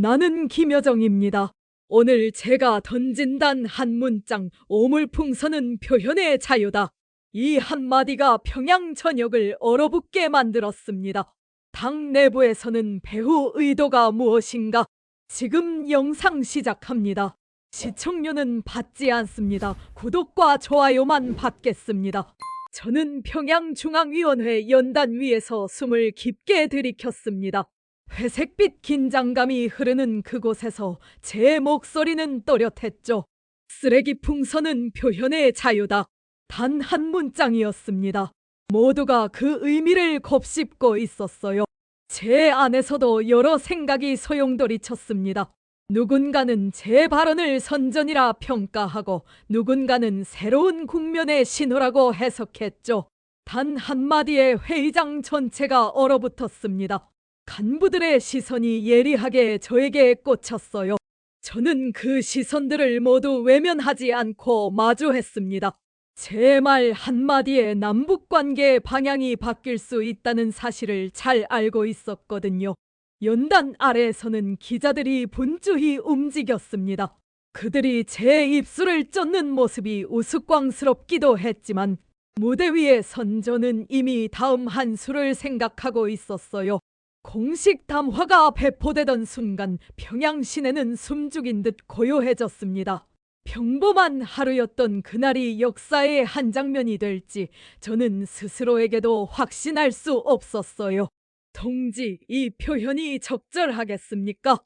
나는 김여정입니다. 오늘 제가 던진 단 한 문장, 오물풍선은 표현의 자유다. 이 한마디가 평양 전역을 얼어붙게 만들었습니다. 당 내부에서는 배후 의도가 무엇인가? 지금 영상 시작합니다. 시청료는 받지 않습니다. 구독과 좋아요만 받겠습니다. 저는 평양중앙위원회 연단위에서 숨을 깊게 들이켰습니다. 회색빛 긴장감이 흐르는 그곳에서 제 목소리는 또렷했죠. 쓰레기 풍선은 표현의 자유다. 단 한 문장이었습니다. 모두가 그 의미를 곱씹고 있었어요. 제 안에서도 여러 생각이 소용돌이쳤습니다. 누군가는 제 발언을 선전이라 평가하고 누군가는 새로운 국면의 신호라고 해석했죠. 단 한마디에 회의장 전체가 얼어붙었습니다. 간부들의 시선이 예리하게 저에게 꽂혔어요. 저는 그 시선들을 모두 외면하지 않고 마주했습니다. 제 말 한마디에 남북관계의 방향이 바뀔 수 있다는 사실을 잘 알고 있었거든요. 연단 아래에서는 기자들이 분주히 움직였습니다. 그들이 제 입술을 쫓는 모습이 우스꽝스럽기도 했지만 무대 위에 선 저는 이미 다음 한 수를 생각하고 있었어요. 공식 담화가 배포되던 순간 평양 시내는 숨죽인 듯 고요해졌습니다. 평범한 하루였던 그날이 역사의 한 장면이 될지 저는 스스로에게도 확신할 수 없었어요. 동지, 이 표현이 적절하겠습니까?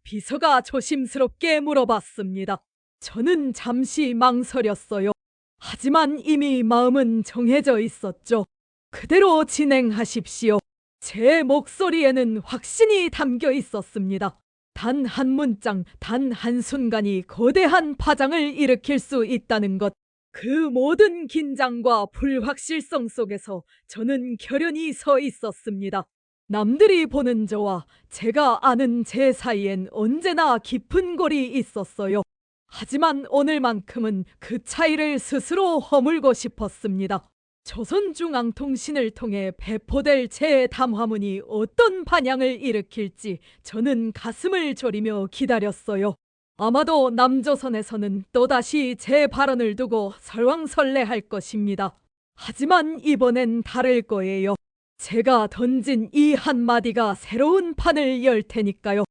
비서가 조심스럽게 물어봤습니다. 저는 잠시 망설였어요. 하지만 이미 마음은 정해져 있었죠. 그대로 진행하십시오. 제 목소리에는 확신이 담겨 있었습니다. 단 한 문장, 단 한순간이 거대한 파장을 일으킬 수 있다는 것. 그 모든 긴장과 불확실성 속에서 저는 결연히 서 있었습니다. 남들이 보는 저와 제가 아는 제 사이엔 언제나 깊은 골이 있었어요. 하지만 오늘만큼은 그 차이를 스스로 허물고 싶었습니다. 조선중앙통신을 통해 배포될 제 담화문이 어떤 반향을 일으킬지 저는 가슴을 졸이며 기다렸어요. 아마도 남조선에서는 또다시 제 발언을 두고 설왕설래할 것입니다. 하지만 이번엔 다를 거예요. 제가 던진 이 한마디가 새로운 판을 열 테니까요.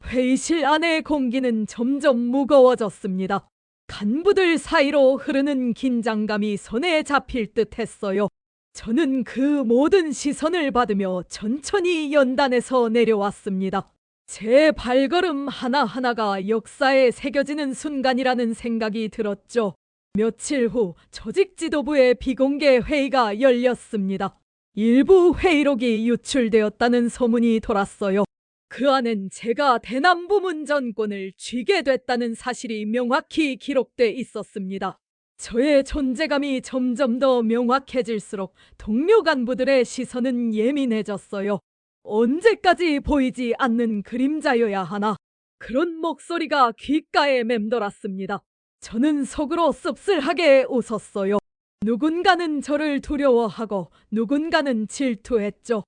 회의실 안의 공기는 점점 무거워졌습니다. 간부들 사이로 흐르는 긴장감이 손에 잡힐 듯 했어요. 저는 그 모든 시선을 받으며 천천히 연단에서 내려왔습니다. 제 발걸음 하나하나가 역사에 새겨지는 순간이라는 생각이 들었죠. 며칠 후 조직 지도부의 비공개 회의가 열렸습니다. 일부 회의록이 유출되었다는 소문이 돌았어요. 그 안엔 제가 대남부문 전권을 쥐게 됐다는 사실이 명확히 기록돼 있었습니다. 저의 존재감이 점점 더 명확해질수록 동료 간부들의 시선은 예민해졌어요. 언제까지 보이지 않는 그림자여야 하나? 그런 목소리가 귓가에 맴돌았습니다. 저는 속으로 씁쓸하게 웃었어요. 누군가는 저를 두려워하고 누군가는 질투했죠.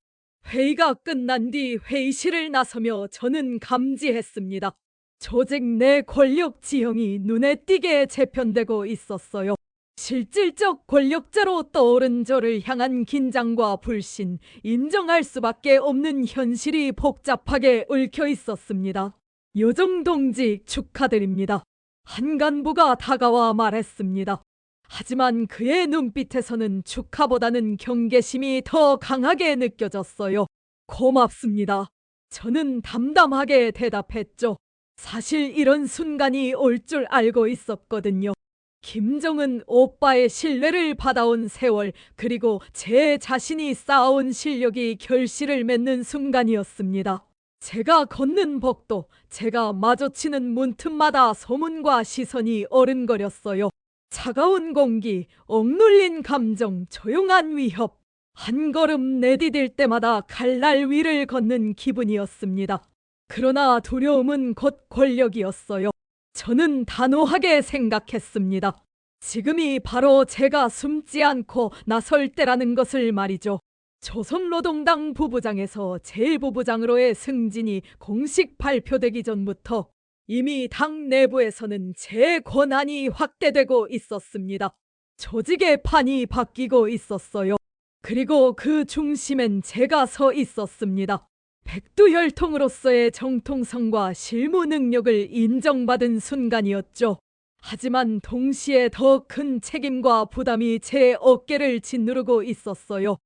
회의가 끝난 뒤 회의실을 나서며 저는 감지했습니다. 조직 내 권력 지형이 눈에 띄게 재편되고 있었어요. 실질적 권력자로 떠오른 저를 향한 긴장과 불신, 인정할 수밖에 없는 현실이 복잡하게 얽혀 있었습니다. 여정 동지 축하드립니다. 한 간부가 다가와 말했습니다. 하지만 그의 눈빛에서는 축하보다는 경계심이 더 강하게 느껴졌어요. 고맙습니다. 저는 담담하게 대답했죠. 사실 이런 순간이 올 줄 알고 있었거든요. 김정은 오빠의 신뢰를 받아온 세월, 그리고 제 자신이 쌓아온 실력이 결실을 맺는 순간이었습니다. 제가 걷는 복도, 제가 마주치는 문틈마다 소문과 시선이 어른거렸어요. 차가운 공기, 억눌린 감정, 조용한 위협. 한 걸음 내디딜 때마다 칼날 위를 걷는 기분이었습니다. 그러나 두려움은 곧 권력이었어요. 저는 단호하게 생각했습니다. 지금이 바로 제가 숨지 않고 나설 때라는 것을 말이죠. 조선노동당 부부장에서 제1부부장으로의 승진이 공식 발표되기 전부터 이미 당 내부에서는 제 권한이 확대되고 있었습니다. 조직의 판이 바뀌고 있었어요. 그리고 그 중심엔 제가 서 있었습니다. 백두혈통으로서의 정통성과 실무 능력을 인정받은 순간이었죠. 하지만 동시에 더 큰 책임과 부담이 제 어깨를 짓누르고 있었어요.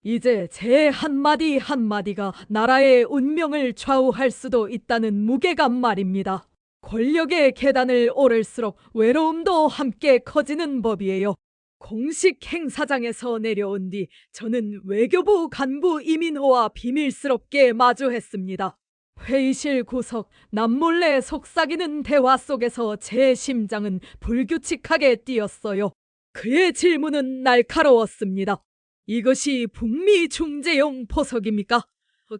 이제 제 한마디 한마디가 나라의 운명을 좌우할 수도 있다는 무게감 말입니다. 권력의 계단을 오를수록 외로움도 함께 커지는 법이에요. 공식 행사장에서 내려온 뒤 저는 외교부 간부 이민호와 비밀스럽게 마주했습니다. 회의실 구석 남몰래 속삭이는 대화 속에서 제 심장은 불규칙하게 뛰었어요. 그의 질문은 날카로웠습니다. 이것이 북미 중재용 포석입니까?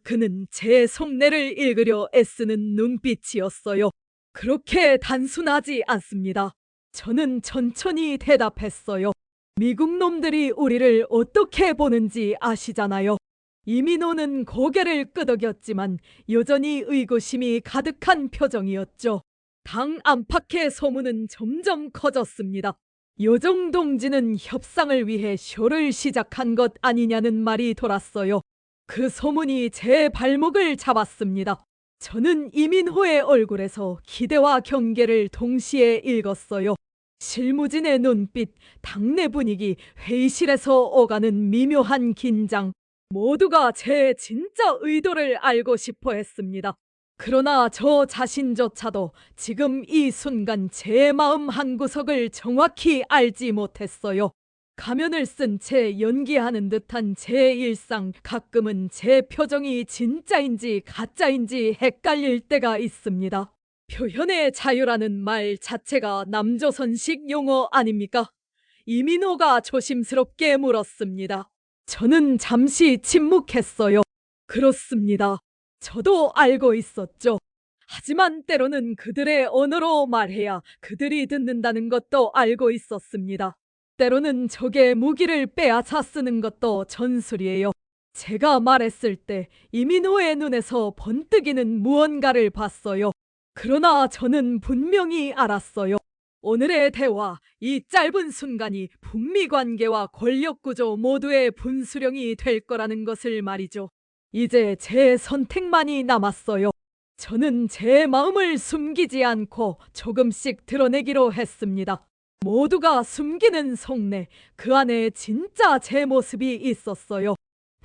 그는 제 속내를 읽으려 애쓰는 눈빛이었어요. 그렇게 단순하지 않습니다. 저는 천천히 대답했어요. 미국 놈들이 우리를 어떻게 보는지 아시잖아요. 이민호는 고개를 끄덕였지만 여전히 의구심이 가득한 표정이었죠. 당 안팎의 소문은 점점 커졌습니다. 요정 동지는 협상을 위해 쇼를 시작한 것 아니냐는 말이 돌았어요. 그 소문이 제 발목을 잡았습니다. 저는 이민호의 얼굴에서 기대와 경계를 동시에 읽었어요. 실무진의 눈빛, 당내 분위기, 회의실에서 오가는 미묘한 긴장, 모두가 제 진짜 의도를 알고 싶어 했습니다. 그러나 저 자신조차도 지금 이 순간 제 마음 한구석을 정확히 알지 못했어요. 가면을 쓴 채 연기하는 듯한 제 일상, 가끔은 제 표정이 진짜인지 가짜인지 헷갈릴 때가 있습니다. 표현의 자유라는 말 자체가 남조선식 용어 아닙니까? 이민호가 조심스럽게 물었습니다. 저는 잠시 침묵했어요. 그렇습니다. 저도 알고 있었죠. 하지만 때로는 그들의 언어로 말해야 그들이 듣는다는 것도 알고 있었습니다. 때로는 적의 무기를 빼앗아 쓰는 것도 전술이에요. 제가 말했을 때 이민호의 눈에서 번뜩이는 무언가를 봤어요. 그러나 저는 분명히 알았어요. 오늘의 대화, 이 짧은 순간이 북미 관계와 권력 구조 모두의 분수령이 될 거라는 것을 말이죠. 이제 제 선택만이 남았어요. 저는 제 마음을 숨기지 않고 조금씩 드러내기로 했습니다. 모두가 숨기는 속내, 그 안에 진짜 제 모습이 있었어요.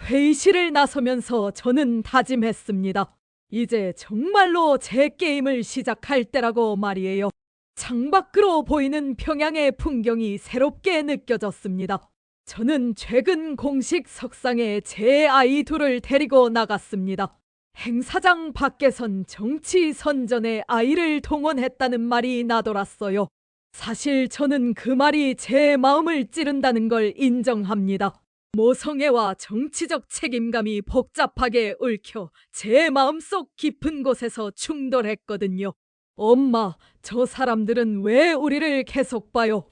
회의실을 나서면서 저는 다짐했습니다. 이제 정말로 제 게임을 시작할 때라고 말이에요. 창밖으로 보이는 평양의 풍경이 새롭게 느껴졌습니다. 저는 최근 공식 석상에 제 아이 둘을 데리고 나갔습니다. 행사장 밖에선 정치 선전에 아이를 동원했다는 말이 나돌았어요. 사실 저는 그 말이 제 마음을 찌른다는 걸 인정합니다. 모성애와 정치적 책임감이 복잡하게 얽혀 제 마음속 깊은 곳에서 충돌했거든요. 엄마, 저 사람들은 왜 우리를 계속 봐요?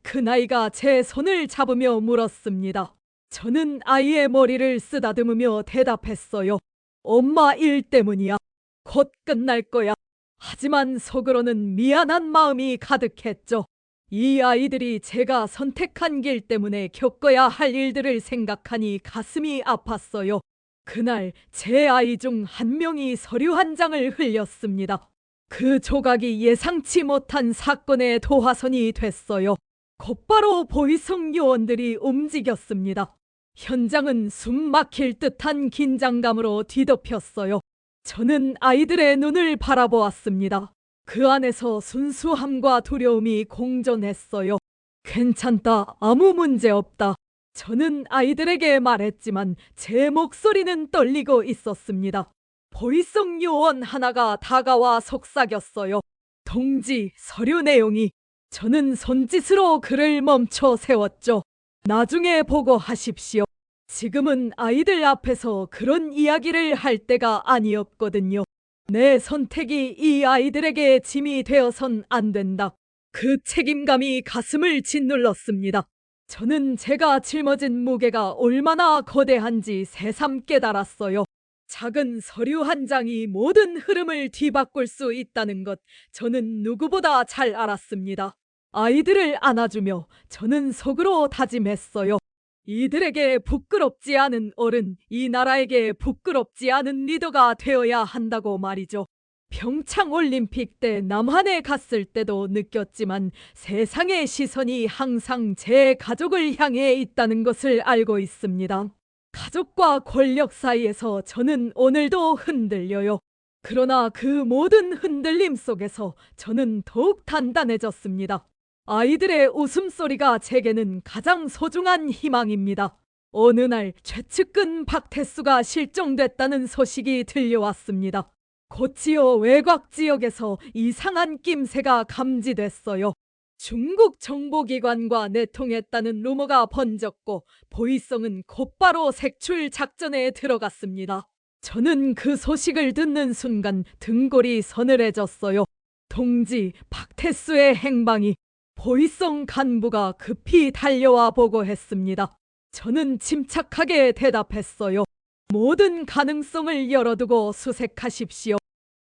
그 나이가 제 손을 잡으며 물었습니다. 저는 아이의 머리를 쓰다듬으며 대답했어요. 엄마 일 때문이야. 곧 끝날 거야. 하지만 속으로는 미안한 마음이 가득했죠. 이 아이들이 제가 선택한 길 때문에 겪어야 할 일들을 생각하니 가슴이 아팠어요. 그날 제 아이 중 한 명이 서류 한 장을 흘렸습니다. 그 조각이 예상치 못한 사건의 도화선이 됐어요. 곧바로 보위성 요원들이 움직였습니다. 현장은 숨 막힐 듯한 긴장감으로 뒤덮였어요. 저는 아이들의 눈을 바라보았습니다. 그 안에서 순수함과 두려움이 공존했어요. 괜찮다, 아무 문제 없다. 저는 아이들에게 말했지만 제 목소리는 떨리고 있었습니다. 보위성 요원 하나가 다가와 속삭였어요. 동지, 서류 내용이. 저는 손짓으로 그를 멈춰 세웠죠. 나중에 보고 하십시오. 지금은 아이들 앞에서 그런 이야기를 할 때가 아니었거든요. 내 선택이 이 아이들에게 짐이 되어선 안 된다. 그 책임감이 가슴을 짓눌렀습니다. 저는 제가 짊어진 무게가 얼마나 거대한지 새삼 깨달았어요. 작은 서류 한 장이 모든 흐름을 뒤바꿀 수 있다는 것, 저는 누구보다 잘 알았습니다. 아이들을 안아주며 저는 속으로 다짐했어요. 이들에게 부끄럽지 않은 어른, 이 나라에게 부끄럽지 않은 리더가 되어야 한다고 말이죠. 평창올림픽 때 남한에 갔을 때도 느꼈지만 세상의 시선이 항상 제 가족을 향해 있다는 것을 알고 있습니다. 가족과 권력 사이에서 저는 오늘도 흔들려요. 그러나 그 모든 흔들림 속에서 저는 더욱 단단해졌습니다. 아이들의 웃음소리가 제게는 가장 소중한 희망입니다. 어느 날 최측근 박태수가 실종됐다는 소식이 들려왔습니다. 고치어 외곽 지역에서 이상한 낌새가 감지됐어요. 중국 정보기관과 내통했다는 루머가 번졌고 보이성은 곧바로 색출 작전에 들어갔습니다. 저는 그 소식을 듣는 순간 등골이 서늘해졌어요. 동지 박태수의 행방이. 보이성 간부가 급히 달려와 보고했습니다. 저는 침착하게 대답했어요. 모든 가능성을 열어두고 수색하십시오.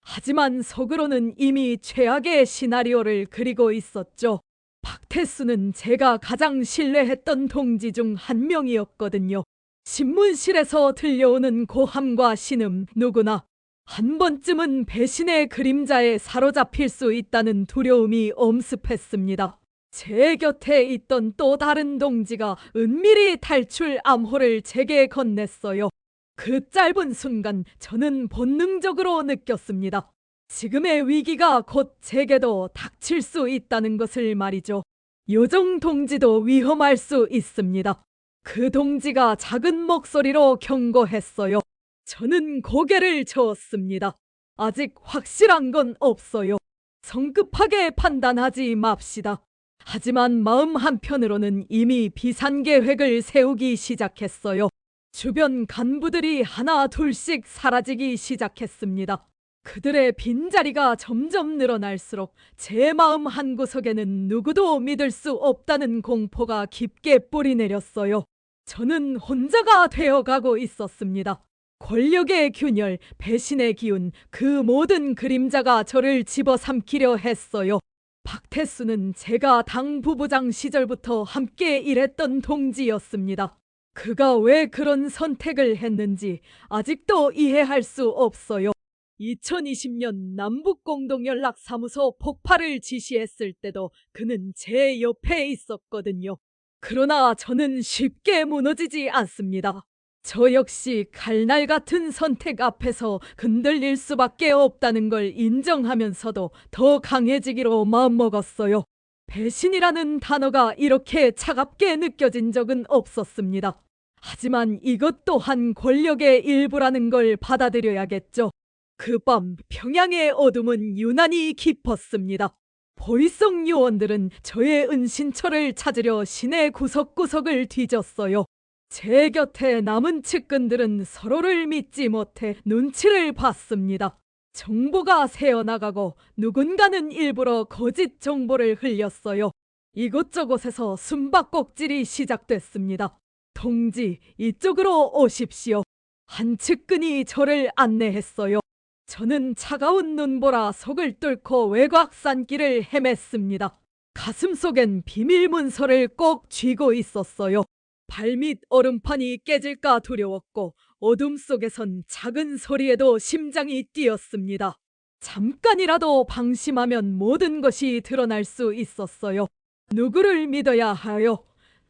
하지만 속으로는 이미 최악의 시나리오를 그리고 있었죠. 박태수는 제가 가장 신뢰했던 동지 중 한 명이었거든요. 신문실에서 들려오는 고함과 신음, 누구나 한 번쯤은 배신의 그림자에 사로잡힐 수 있다는 두려움이 엄습했습니다. 제 곁에 있던 또 다른 동지가 은밀히 탈출 암호를 제게 건넸어요. 그 짧은 순간 저는 본능적으로 느꼈습니다. 지금의 위기가 곧 제게도 닥칠 수 있다는 것을 말이죠. 요정 동지도 위험할 수 있습니다. 그 동지가 작은 목소리로 경고했어요. 저는 고개를 저었습니다. 아직 확실한 건 없어요. 성급하게 판단하지 맙시다. 하지만 마음 한편으로는 이미 비상계획을 세우기 시작했어요. 주변 간부들이 하나 둘씩 사라지기 시작했습니다. 그들의 빈자리가 점점 늘어날수록 제 마음 한구석에는 누구도 믿을 수 없다는 공포가 깊게 뿌리내렸어요. 저는 혼자가 되어가고 있었습니다. 권력의 균열, 배신의 기운, 그 모든 그림자가 저를 집어삼키려 했어요. 박태수는 제가 당 부부장 시절부터 함께 일했던 동지였습니다. 그가 왜 그런 선택을 했는지 아직도 이해할 수 없어요. 2020년 남북공동연락사무소 폭파를 지시했을 때도 그는 제 옆에 있었거든요. 그러나 저는 쉽게 무너지지 않습니다. 저 역시 칼날 같은 선택 앞에서 흔들릴 수밖에 없다는 걸 인정하면서도 더 강해지기로 마음먹었어요. 배신이라는 단어가 이렇게 차갑게 느껴진 적은 없었습니다. 하지만 이것 또한 권력의 일부라는 걸 받아들여야겠죠. 그 밤 평양의 어둠은 유난히 깊었습니다. 보이성 요원들은 저의 은신처를 찾으려 시내 구석구석을 뒤졌어요. 제 곁에 남은 측근들은 서로를 믿지 못해 눈치를 봤습니다. 정보가 새어나가고 누군가는 일부러 거짓 정보를 흘렸어요. 이곳저곳에서 숨바꼭질이 시작됐습니다. 동지, 이쪽으로 오십시오. 한 측근이 저를 안내했어요. 저는 차가운 눈보라 속을 뚫고 외곽산길을 헤맸습니다. 가슴속엔 비밀 문서를 꼭 쥐고 있었어요. 발밑 얼음판이 깨질까 두려웠고 어둠 속에선 작은 소리에도 심장이 뛰었습니다. 잠깐이라도 방심하면 모든 것이 드러날 수 있었어요. 누구를 믿어야 하요?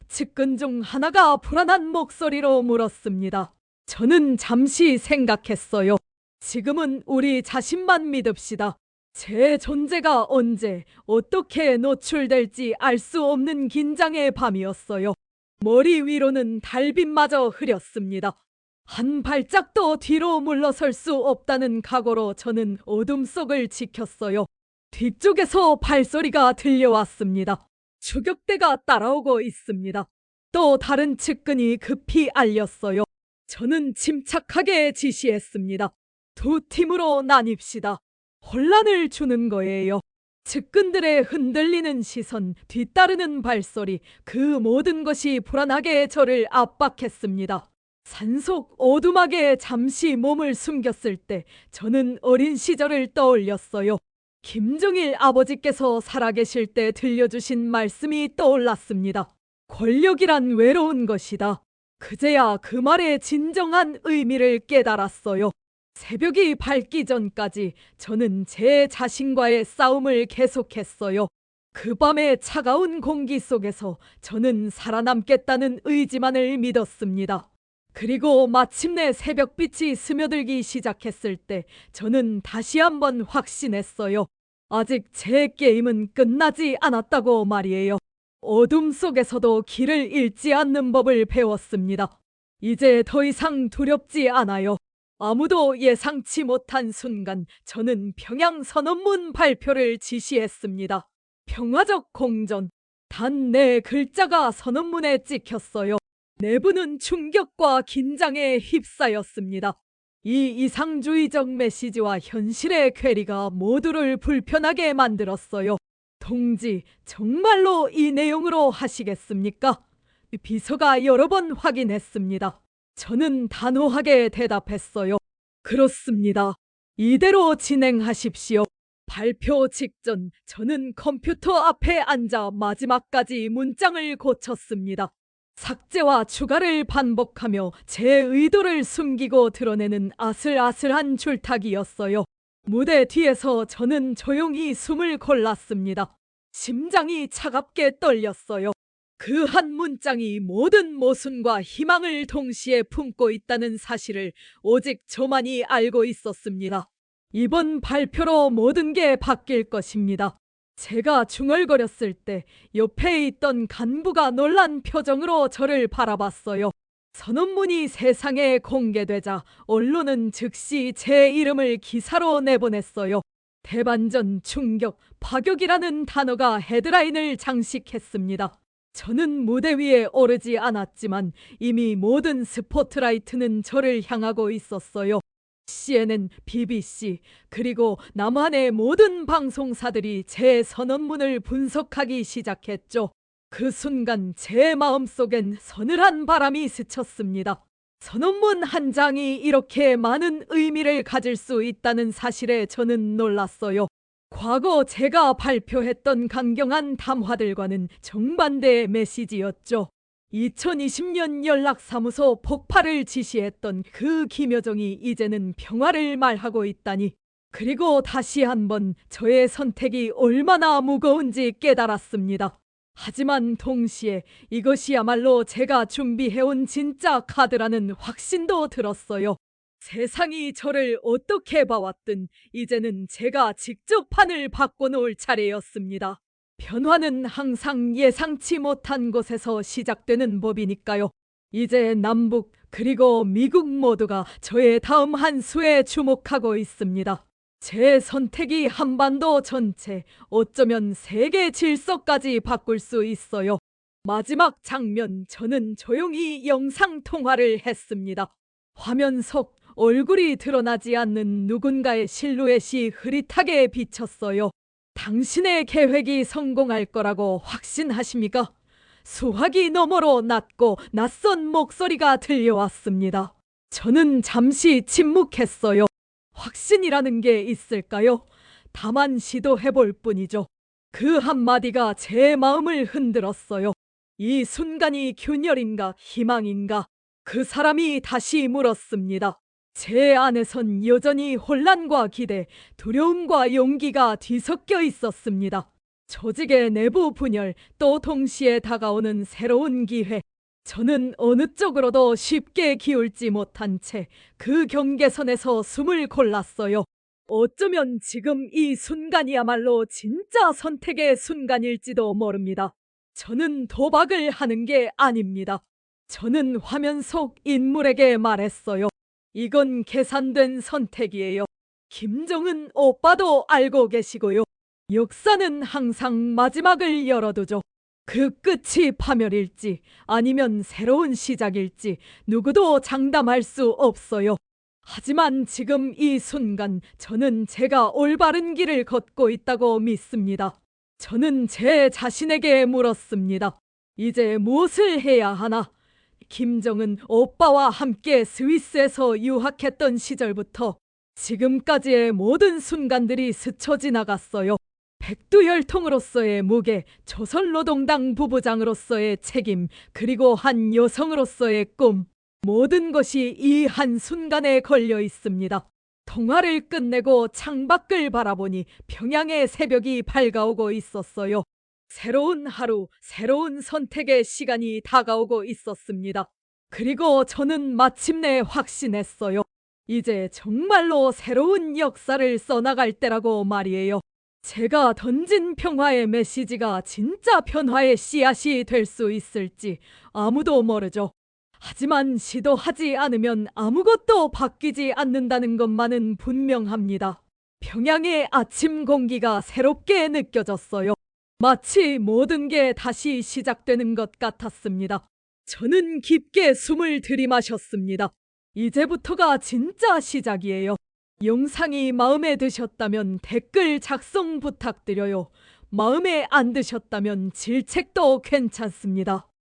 측근 중 하나가 불안한 목소리로 물었습니다. 저는 잠시 생각했어요. 지금은 우리 자신만 믿읍시다. 제 존재가 언제 어떻게 노출될지 알 수 없는 긴장의 밤이었어요. 머리 위로는 달빛마저 흐렸습니다. 한 발짝도 뒤로 물러설 수 없다는 각오로 저는 어둠 속을 지켰어요. 뒤쪽에서 발소리가 들려왔습니다. 추격대가 따라오고 있습니다. 또 다른 측근이 급히 알렸어요. 저는 침착하게 지시했습니다. 두 팀으로 나뉩시다. 혼란을 주는 거예요. 측근들의 흔들리는 시선, 뒤따르는 발소리, 그 모든 것이 불안하게 저를 압박했습니다. 산속 오두막에 잠시 몸을 숨겼을 때 저는 어린 시절을 떠올렸어요. 김정일 아버지께서 살아계실 때 들려주신 말씀이 떠올랐습니다. 권력이란 외로운 것이다. 그제야 그 말의 진정한 의미를 깨달았어요. 새벽이 밝기 전까지 저는 제 자신과의 싸움을 계속했어요. 그 밤의 차가운 공기 속에서 저는 살아남겠다는 의지만을 믿었습니다. 그리고 마침내 새벽빛이 스며들기 시작했을 때 저는 다시 한번 확신했어요. 아직 제 게임은 끝나지 않았다고 말이에요. 어둠 속에서도 길을 잃지 않는 법을 배웠습니다. 이제 더 이상 두렵지 않아요. 아무도 예상치 못한 순간 저는 평양 선언문 발표를 지시했습니다. 평화적 공전. 단 네 글자가 선언문에 찍혔어요. 내부는 충격과 긴장에 휩싸였습니다. 이 이상주의적 메시지와 현실의 괴리가 모두를 불편하게 만들었어요. 동지, 정말로 이 내용으로 하시겠습니까? 비서가 여러 번 확인했습니다. 저는 단호하게 대답했어요. 그렇습니다. 이대로 진행하십시오. 발표 직전 저는 컴퓨터 앞에 앉아 마지막까지 문장을 고쳤습니다. 삭제와 추가를 반복하며 제 의도를 숨기고 드러내는 아슬아슬한 줄타기였어요. 무대 뒤에서 저는 조용히 숨을 골랐습니다. 심장이 차갑게 떨렸어요. 그 한 문장이 모든 모순과 희망을 동시에 품고 있다는 사실을 오직 저만이 알고 있었습니다. 이번 발표로 모든 게 바뀔 것입니다. 제가 중얼거렸을 때 옆에 있던 간부가 놀란 표정으로 저를 바라봤어요. 선언문이 세상에 공개되자 언론은 즉시 제 이름을 기사로 내보냈어요. 대반전, 충격, 파격이라는 단어가 헤드라인을 장식했습니다. 저는 무대 위에 오르지 않았지만 이미 모든 스포트라이트는 저를 향하고 있었어요. CNN, BBC, 그리고 남한의 모든 방송사들이 제 선언문을 분석하기 시작했죠. 그 순간 제 마음속엔 서늘한 바람이 스쳤습니다. 선언문 한 장이 이렇게 많은 의미를 가질 수 있다는 사실에 저는 놀랐어요. 과거 제가 발표했던 강경한 담화들과는 정반대의 메시지였죠. 2020년 연락사무소 폭파를 지시했던 그 김여정이 이제는 평화를 말하고 있다니. 그리고 다시 한번 저의 선택이 얼마나 무거운지 깨달았습니다. 하지만 동시에 이것이야말로 제가 준비해온 진짜 카드라는 확신도 들었어요. 세상이 저를 어떻게 봐왔든 이제는 제가 직접 판을 바꿔놓을 차례였습니다. 변화는 항상 예상치 못한 곳에서 시작되는 법이니까요. 이제 남북 그리고 미국 모두가 저의 다음 한 수에 주목하고 있습니다. 제 선택이 한반도 전체, 어쩌면 세계 질서까지 바꿀 수 있어요. 마지막 장면, 저는 조용히 영상통화를 했습니다. 화면 속 얼굴이 드러나지 않는 누군가의 실루엣이 흐릿하게 비쳤어요. 당신의 계획이 성공할 거라고 확신하십니까? 수화기 너머로 낮고 낯선 목소리가 들려왔습니다. 저는 잠시 침묵했어요. 확신이라는 게 있을까요? 다만 시도해볼 뿐이죠. 그 한마디가 제 마음을 흔들었어요. 이 순간이 균열인가 희망인가? 그 사람이 다시 물었습니다. 제 안에선 여전히 혼란과 기대, 두려움과 용기가 뒤섞여 있었습니다. 조직의 내부 분열, 또 동시에 다가오는 새로운 기회. 저는 어느 쪽으로도 쉽게 기울지 못한 채 그 경계선에서 숨을 골랐어요. 어쩌면 지금 이 순간이야말로 진짜 선택의 순간일지도 모릅니다. 저는 도박을 하는 게 아닙니다. 저는 화면 속 인물에게 말했어요. 이건 계산된 선택이에요. 김정은 오빠도 알고 계시고요. 역사는 항상 마지막을 열어두죠. 그 끝이 파멸일지 아니면 새로운 시작일지 누구도 장담할 수 없어요. 하지만 지금 이 순간 저는 제가 올바른 길을 걷고 있다고 믿습니다. 저는 제 자신에게 물었습니다. 이제 무엇을 해야 하나? 김정은 오빠와 함께 스위스에서 유학했던 시절부터 지금까지의 모든 순간들이 스쳐 지나갔어요. 백두혈통으로서의 무게, 조선노동당 부부장으로서의 책임, 그리고 한 여성으로서의 꿈. 모든 것이 이 한순간에 걸려 있습니다. 통화를 끝내고 창밖을 바라보니 평양의 새벽이 밝아오고 있었어요. 새로운 하루, 새로운 선택의 시간이 다가오고 있었습니다. 그리고 저는 마침내 확신했어요. 이제 정말로 새로운 역사를 써나갈 때라고 말이에요. 제가 던진 평화의 메시지가 진짜 변화의 씨앗이 될 수 있을지 아무도 모르죠. 하지만 시도하지 않으면 아무것도 바뀌지 않는다는 것만은 분명합니다. 평양의 아침 공기가 새롭게 느껴졌어요. 마치 모든 게 다시 시작되는 것 같았습니다. 저는 깊게 숨을 들이마셨습니다. 이제부터가 진짜 시작이에요. 영상이 마음에 드셨다면 댓글 작성 부탁드려요. 마음에 안 드셨다면 질책도 괜찮습니다.